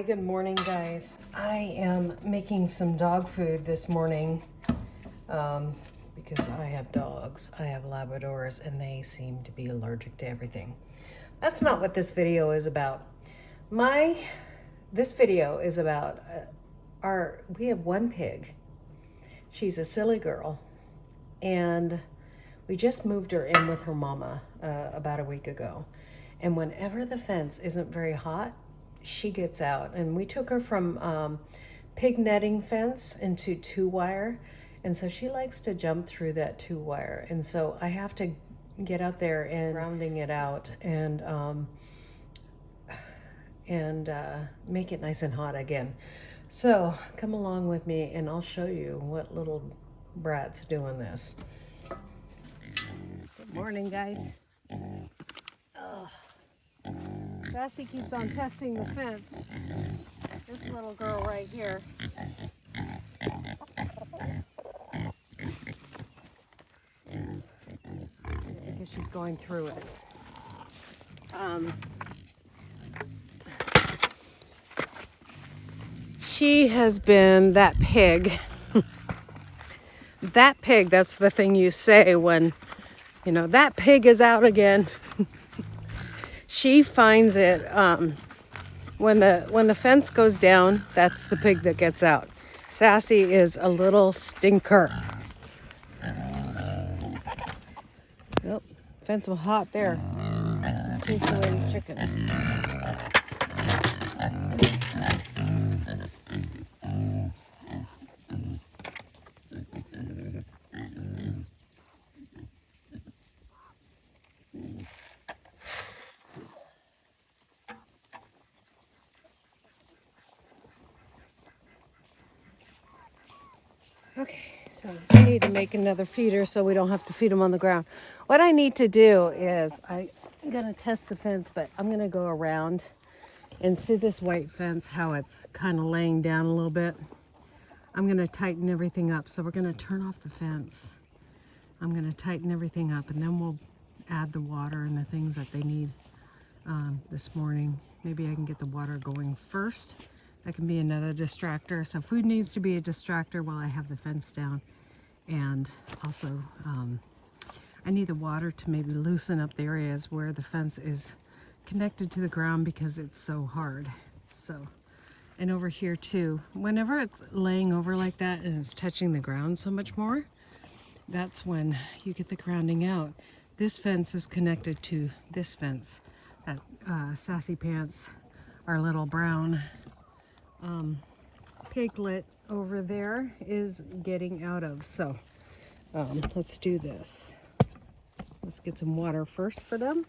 Good morning, guys. I am making some dog food this morning because I have dogs. I have Labradors and they seem to be allergic to everything. That's not what this video is about. This video is about we have one pig. She's a silly girl and we just moved her in with her mama about a week ago. And whenever the fence isn't very hot, she gets out. And we took her from pig netting fence into 2-wire. And so she likes to jump through that 2-wire. And so I have to get out there and rounding it out and make it nice and hot again. So come along with me and I'll show you what little brat's doing this. Good morning, guys. Sassy keeps on testing the fence. This little girl right here. Because she's going through it. She has been that pig. That pig, that's the thing you say when, you know, that pig is out again. She finds it when the fence goes down, that's the pig that gets out. Sassy is a little stinker. Nope, fence was hot there. He's doing chicken. Okay, so I need to make another feeder so we don't have to feed them on the ground. What I need to do is, I'm going to test the fence, but I'm going to go around and see this white fence, how it's kind of laying down a little bit. I'm going to tighten everything up. So we're going to turn off the fence. I'm going to tighten everything up and then we'll add the water and the things that they need this morning. Maybe I can get the water going first. That can be another distractor. So food needs to be a distractor while I have the fence down. And also, I need the water to maybe loosen up the areas where the fence is connected to the ground because it's so hard. So, and over here too, whenever it's laying over like that and it's touching the ground so much more, that's when you get the grounding out. This fence is connected to this fence that Sassy Pants, our little brown piglet over there, is getting out of. So let's do this. Let's get some water first for them.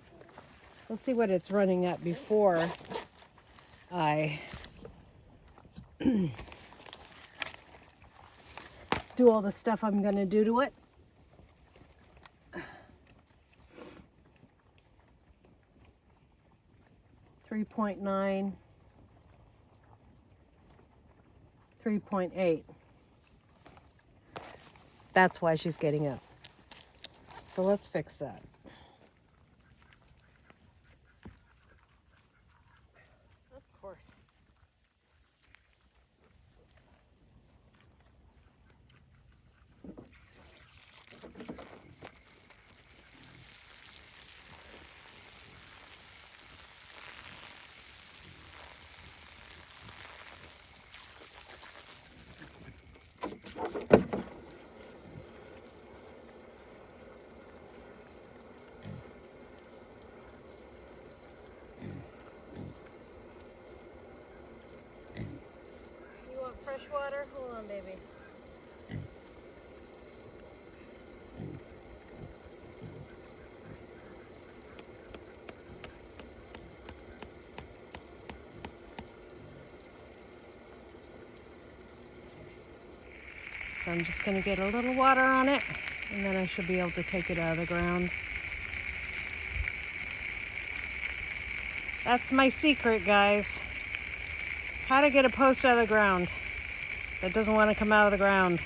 We'll see what it's running at before I do all the stuff I'm going to do to it. .9, 3.8. That's why she's getting up. So let's fix that. Of course. Fresh water? Hold on, baby. So I'm just going to get a little water on it, and then I should be able to take it out of the ground. That's my secret, guys. How to get a post out of the ground that doesn't want to come out of the ground.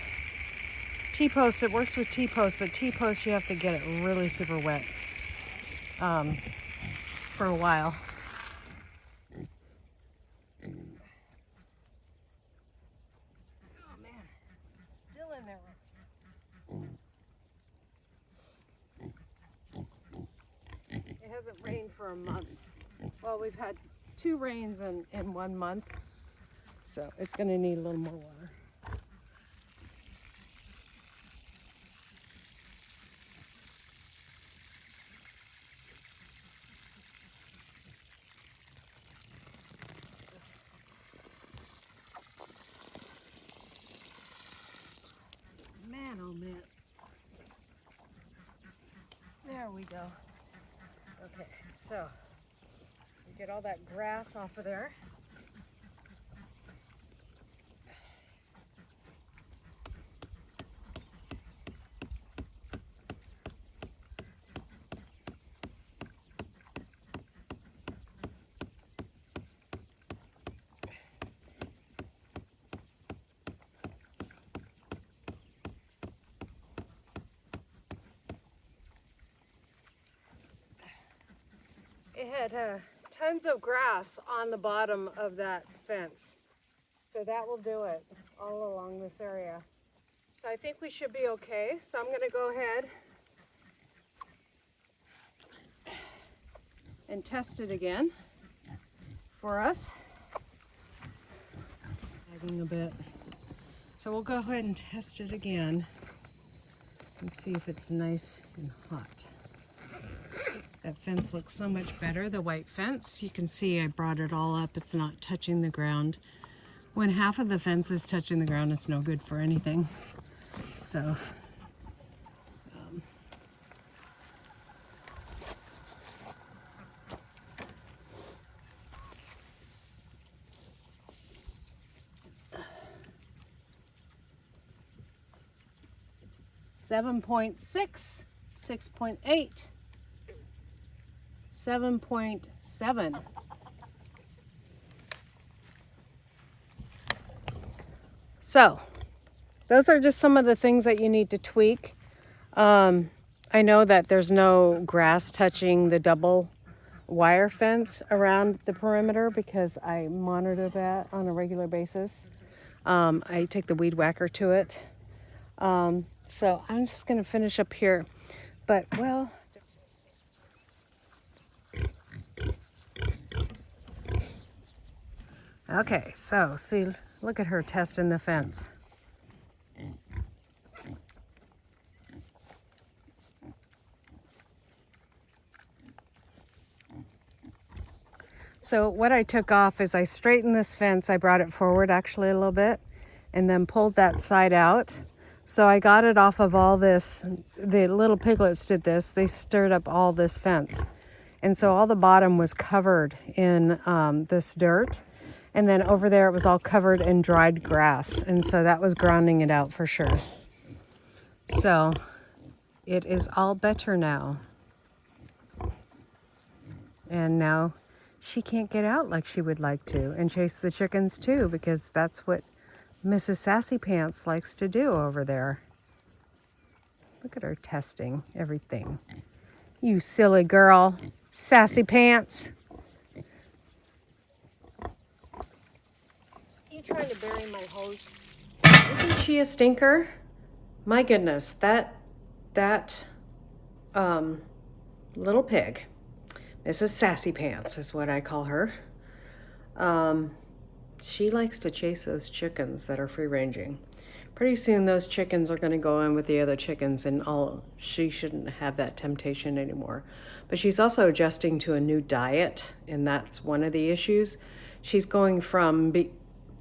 T-post, it works with T-post, but T-post you have to get it really super wet for a while. for a month. Well, we've had 2 rains in 1 month, so it's going to need a little more water. Man, oh man. There we go. Okay, so we get all that grass off of there. It had tons of grass on the bottom of that fence. So that will do it all along this area. So I think we should be okay. So I'm going to go ahead and test it again for us. Lagging a bit. So we'll go ahead and test it again and see if it's nice and hot. That fence looks so much better, the white fence. You can see I brought it all up. It's not touching the ground. When half of the fence is touching the ground, it's no good for anything. So, 7.6, 6.8. 7.7. So, those are just some of the things that you need to tweak. I know that there's no grass touching the double wire fence around the perimeter because I monitor that on a regular basis. I take the weed whacker to it. So I'm just going to finish up here. But, well... Okay, so see, look at her testing the fence. So what I took off is I straightened this fence. I brought it forward actually a little bit and then pulled that side out. So I got it off of all this. The little piglets did this. They stirred up all this fence. And so all the bottom was covered in this dirt. And then over there, it was all covered in dried grass. And so that was grounding it out for sure. So it is all better now. And now she can't get out like she would like to and chase the chickens too, because that's what Mrs. Sassy Pants likes to do over there. Look at her testing everything. You silly girl, Sassy Pants. Trying to bury my hose. Isn't she a stinker? My goodness, that little pig, Mrs. Sassy Pants is what I call her. She likes to chase those chickens that are free ranging. Pretty soon those chickens are going to go in with the other chickens and she shouldn't have that temptation anymore. But she's also adjusting to a new diet, and that's one of the issues. She's going from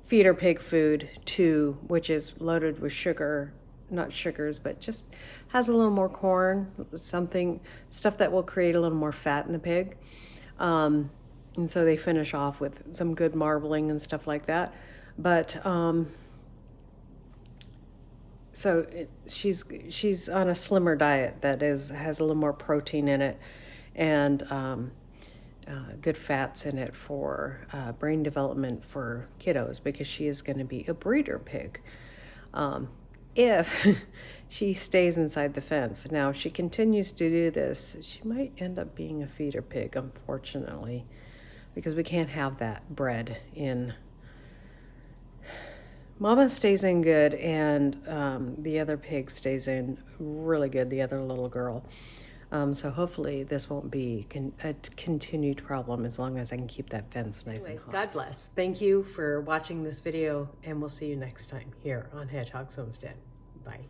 feeder pig food to, which is loaded with sugar, not sugars, but just has a little more corn, stuff that will create a little more fat in the pig. And so they finish off with some good marbling and stuff like that. But she's on a slimmer diet that has a little more protein in it and good fats in it for brain development for kiddos, because she is going to be a breeder pig if she stays inside the fence. Now, if she continues to do this, she might end up being a feeder pig, unfortunately, because we can't have that bred in. Mama stays in good, and the other pig stays in really good, the other little girl. So hopefully this won't be a continued problem as long as I can keep that fence nice and hot. God bless. Thank you for watching this video, and we'll see you next time here on Hedgehog's Homestead. Bye.